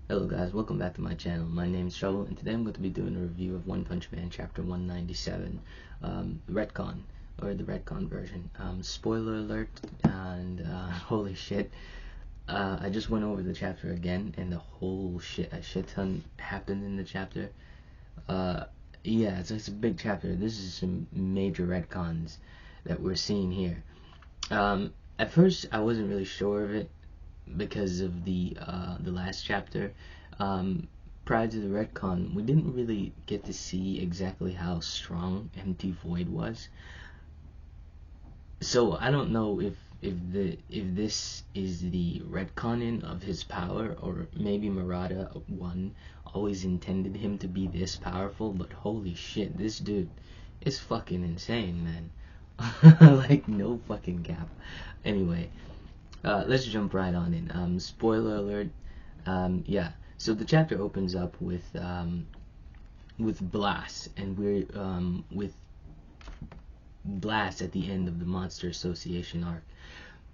Hello guys, welcome back to my channel. My name is Trouble, and today I'm going to be doing a review of One Punch Man Chapter 197, Retcon, or the Retcon version. Spoiler alert, and holy shit, I just went over the chapter again, and a shit ton happened in the chapter. Uh, yeah, it's a big chapter. This is some major retcons that we're seeing here. At first, I wasn't really sure of it because of the last chapter. Prior to the retcon, we didn't really get to see exactly how strong Empty Void was. So I don't know if this is the retconning of his power, or maybe Murata 1 always intended him to be this powerful. But holy shit, this dude is fucking insane, man. Like, no fucking cap. Anyway, let's jump right on in. Spoiler alert. Yeah. So the chapter opens up with Blast, and we're with Blast at the end of the Monster Association arc,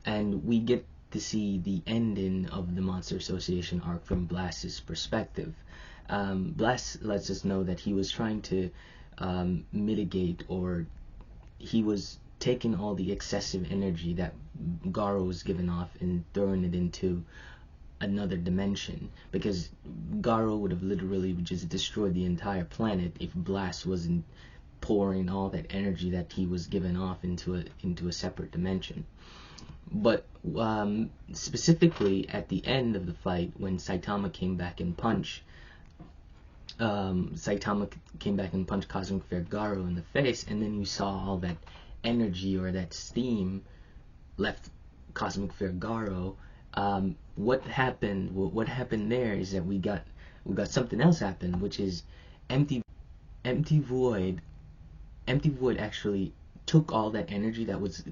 and we get to see the ending of the Monster Association arc from Blast's perspective. Blast lets us know that he was trying to mitigate, or he was taking all the excessive energy that Garo was giving off and throwing it into another dimension, because Garo would have literally just destroyed the entire planet if Blast wasn't pouring all that energy that he was giving off into a separate dimension. But specifically at the end of the fight, when Saitama came back and punched Cosmic Fair Garo in the face, and then you saw all that energy or that steam left Cosmic Fair Garo. What happened there is that we got something else happen, which is empty empty void actually took all that energy that was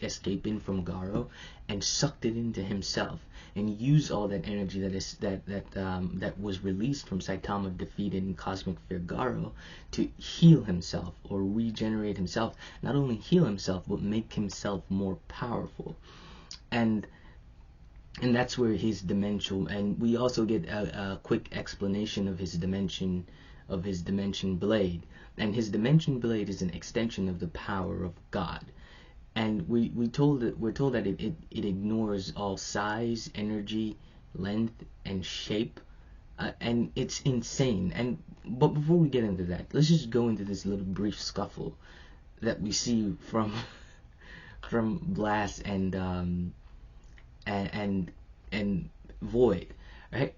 escaping from Garo and sucked it into himself, and used all that energy that was released from Saitama defeating Cosmic Fear Garo to heal himself, or regenerate himself. Not only heal himself, but make himself more powerful. And that's where his dimensional, and we also get a quick explanation of his dimension blade. And his dimension blade is an extension of the power of God. And we're told that it ignores all size, energy, length, and shape. And it's insane. But before we get into that, let's just go into this little brief scuffle that we see from from Blast and Void, right?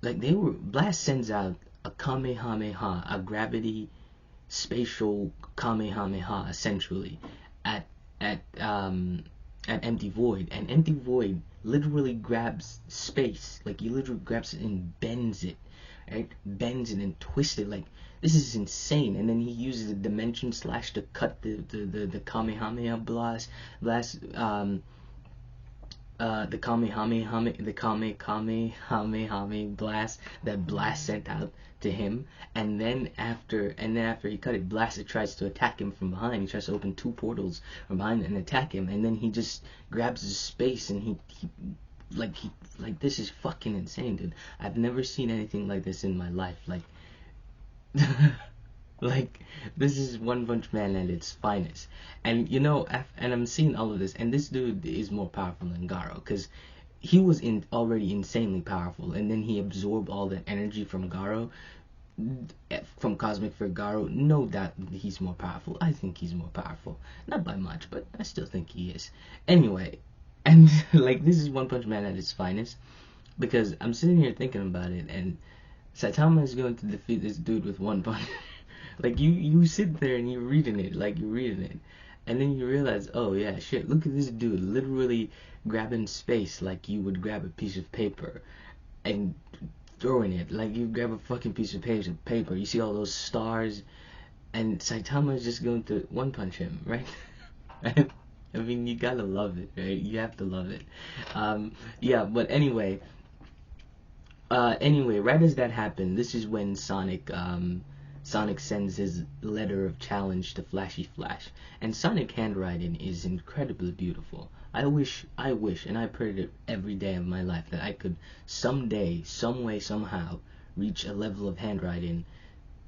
Like, Blast sends out a Kamehameha, a gravity spatial Kamehameha, essentially, at Empty Void, and Empty Void literally grabs space. Like, he literally grabs it and bends it, right? Bends it and twists it. Like, this is insane. And then he uses a dimension slash to cut the Kamehameha blast the Kamehameha blast that Blast sent out to him. And then after he cut it, Blast tries to attack him from behind. He tries to open two portals from behind and attack him, and then he just grabs his space, and he this is fucking insane, dude. I've never seen anything like this in my life. Like, like, this is One Punch Man at its finest. And and I'm seeing all of this, and this dude is more powerful than Garo, because he was already insanely powerful, and then he absorbed all that energy from Garo, from Cosmic for Garo. No doubt he's more powerful. I think he's more powerful, not by much, but I still think he is. Anyway, and like, this is One Punch Man at its finest, because I'm sitting here thinking about it, and Saitama is going to defeat this dude with one punch. Like, you sit there and you're reading it, and then you realize, oh yeah, shit, look at this dude literally grabbing space like you would grab a piece of paper and throwing it like you grab a fucking piece of paper. You see all those stars, and Saitama is just going to one punch him, right? I mean, you gotta love it, right? You have to love it. Yeah, but anyway, right as that happened, this is when Sonic sends his letter of challenge to Flashy Flash, and Sonic handwriting is incredibly beautiful. I wish, and I pray it every day of my life that I could someday, some way, somehow reach a level of handwriting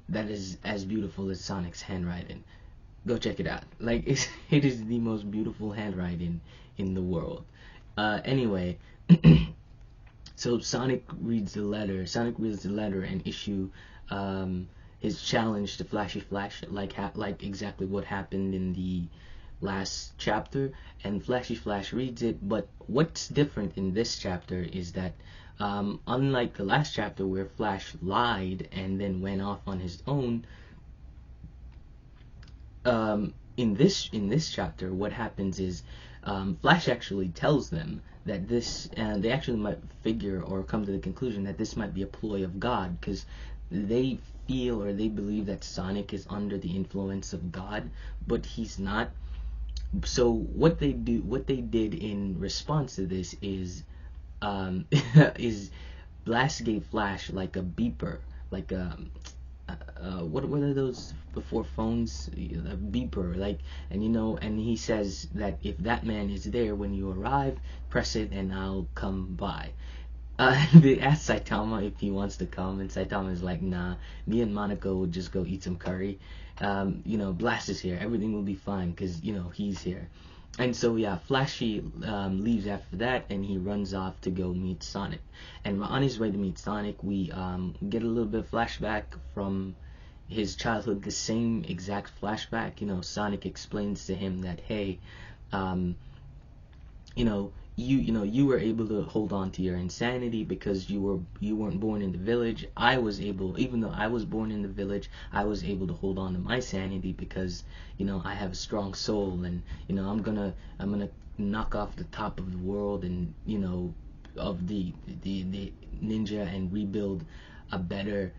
that is as beautiful as Sonic's handwriting. Go check it out. Like it is the most beautiful handwriting in the world. Anyway, so Sonic reads the letter. Sonic reads the letter and issue his challenge to Flashy Flash, like exactly what happened in the last chapter. And Flashy Flash reads it. But what's different in this chapter is that unlike the last chapter where Flash lied and then went off on his own, in this chapter, what happens is Flash actually tells them that this, and they actually might figure or come to the conclusion that this might be a ploy of God, because they feel or they believe that Sonic is under the influence of God, but he's not. So what they did in response to this is is Blast gave Flash like a beeper, like what are those before phones? A beeper, like, and and he says that if that man is there when you arrive, press it and I'll come by. They ask Saitama if he wants to come, and Saitama is like, nah, me and Monaco will just go eat some curry. Blast is here, everything will be fine, because he's here. And so yeah, Flashy leaves after that, and he runs off to go meet Sonic. And on his way to meet Sonic, we get a little bit of flashback from his childhood, the same exact flashback. Sonic explains to him that, hey, you were able to hold on to your insanity because you weren't born in the village. I was able, even though I was born in the village, I was able to hold on to my sanity because I have a strong soul, and I'm gonna knock off the top of the world, and of the ninja, and rebuild a better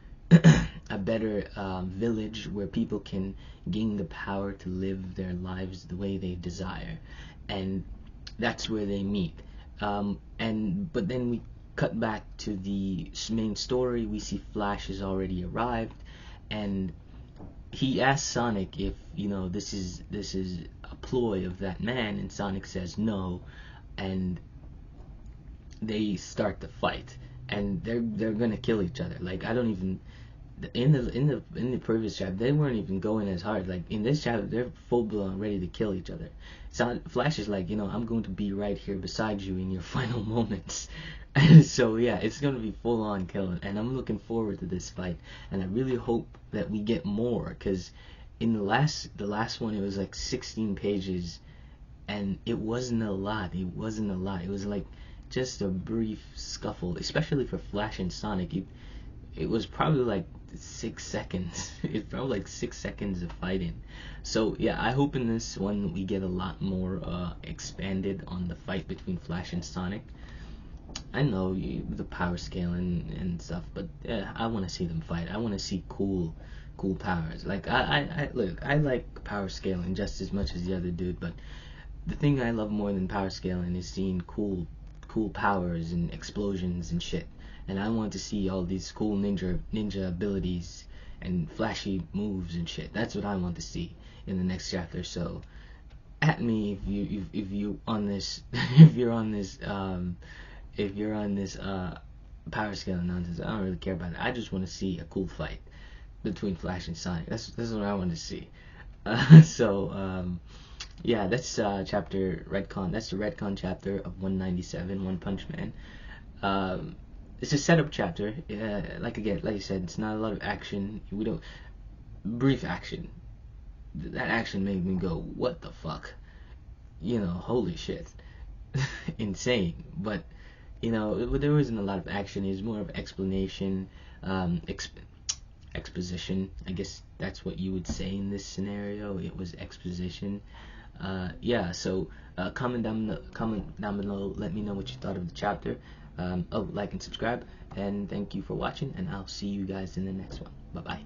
village where people can gain the power to live their lives the way they desire. And that's where they meet. But then we cut back to the main story. We see Flash has already arrived, and he asks Sonic if this is a ploy of that man, and Sonic says no, and they start to fight, and they're gonna kill each other. Like, I don't even, in the previous chapter they weren't even going as hard. Like, in this chapter they're full blown ready to kill each other. Flash is like, I'm going to be right here beside you in your final moments. And so yeah, it's going to be full on killing, and I'm looking forward to this fight, and I really hope that we get more, because in the last one it was like 16 pages, and it wasn't a lot. It was like just a brief scuffle, especially for Flash and Sonic. It was probably like 6 seconds. It's probably like 6 seconds of fighting. So yeah, I hope in this one we get a lot more expanded on the fight between Flash and Sonic. I know the power scaling and stuff, but yeah, I want to see them fight. I want to see cool powers. Like, I like power scaling just as much as the other dude, but the thing I love more than power scaling is seeing cool powers and explosions and shit. And I want to see all these cool ninja abilities and flashy moves and shit. That's what I want to see in the next chapter. So at me if you on this if you're on this power scaling nonsense. I don't really care about it. I just want to see a cool fight between Flash and Sonic. That's what I want to see. Yeah, that's chapter Redcon. That's the Redcon chapter of 197, One Punch Man. It's a setup chapter. Like I said, it's not a lot of action. Brief action. That action made me go, what the fuck? Holy shit. Insane. But there wasn't a lot of action. It was more of explanation, exposition. I guess that's what you would say in this scenario. It was exposition. Yeah, so comment down below. Let me know what you thought of the chapter. Like and subscribe, and thank you for watching, and I'll see you guys in the next one. Bye bye.